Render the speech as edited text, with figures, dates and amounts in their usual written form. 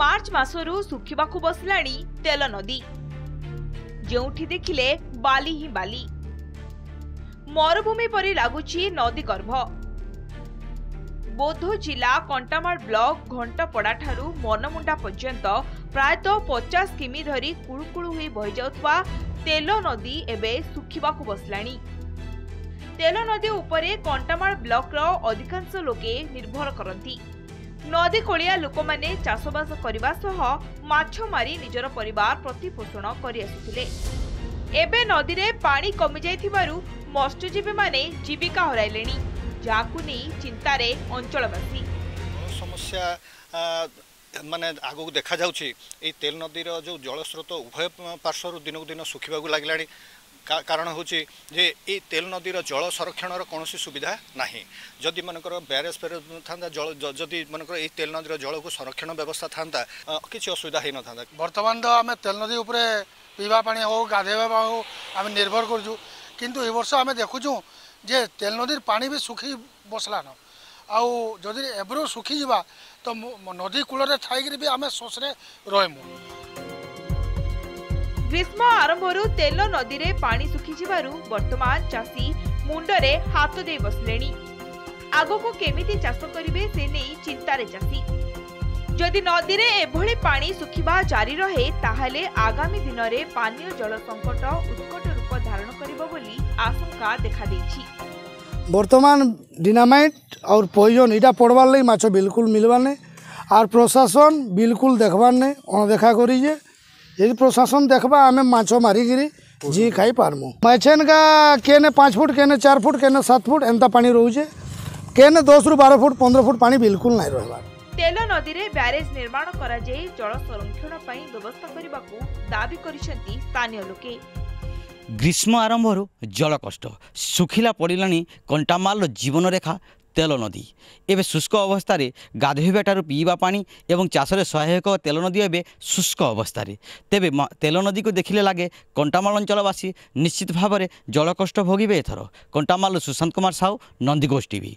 मार्च मासरू सुखिबाकु बसलाणी तेल नदी। जोठी देखिले बाली ही बाली, मरुभूमि परि लागुची नदी गर्भ। बौद्ध जिला कंटामाल ब्लॉक घंटापड़ा ठारू मनमुंडा पर्यंत प्रायतः 50 किमी धरी कुळुकुळु होई बहि जाउतबा तेल नदी एबे सुखिबाकु बसलाणी। तेल नदी उपरे कंटामाल ब्लॉक रो अधिकांश लोके निर्भर करती। नदी कोलिया लोक माने चाषबास करबा सह माछ मारी निजर परिवार प्रतिपोषण करि आसुथिले। एबे नदी रे पानी कमी जाइथिबारु मत्स्यजीवी माने जीविका हराइलेनी, जाकु नै चिंतारे अंचलवासी। समस्या माने आगो देखा जाउछि ए तेल नदी रो जो जल स्रोत उभय पार्श्वर दिनकु दिन सुखिबाकु लागलाणी। कारण हूँ जे ये तेल नदी जल संरक्षण कौन सुविधा ना। जदि मनकर ब्यारेज फेरेज था जल, जदि मनकर ये तेल नदी जल को संरक्षण व्यवस्था था किसी असुविधा हो न था। बर्तमान तो आम तेल नदी उपरे पीवा पानी हो गाधेवा हो आम निर्भर करूँ, किंतु ए वर्ष आम देखुचु जे तेल नदी पानी भी सुखी बसलान। आउ जदि एब्रो सुखी जावा तो नदी कूल थी भी आम शोषे रहमु। ग्रीष्म आरंभरू तेल नदी रे पानी सुखी जिबारु वर्तमान चाषी मुंडरे हाथ दे बसलेनी। आगको केमिति चाष करिवे से नै चिंतारे चाषी। जदि नदी रे एभली पानी सुखिबा जारी रहे ताहाले आगामी दिन रे पानीय जल संकट उत्कट रूप धारण करिबो बोली आशंका देखा देछि। वर्तमान डिनामाइट और पॉइजन इटा पड़वार लई माछ बिल्कुल मिलबार नै, आर प्रशासन बिल्कुल देखबार नै अणदेखा करी जे यदि प्रशासन देखबा आम माछ मारिकी जी खाई पारमु। मैछेन का केने 5 फुट केने 4 फुट केने 7 फुट एंता पानी रोचे, केने 10 रु 12 फुट 15 फुट पानी बिल्कुल नहीं रहबार। तेल नदी रे ब्यारेज निर्माण करा जाई जल संरक्षण पई व्यवस्था करिबाकू दाबी करिसेंती स्थानीय लोके। ग्रीष्म आरंभरू जल कष्ट सुखिला पड़िलानी कंटामाल जीवन रेखा तेल नदी। एवं शुष्क अवस्था गाधोइबाठार पीवा पानी एवं चाषरे सहायक तेल नदी एवं शुष्क अवस्था। तेबे तेल नदी को देखिले लगे कंटामाल अंचलवासी निश्चित भाव में जल कष्ट भोगे। एथर कंटामाल सुशांत कुमार साहू, नंदीघोष टीवी।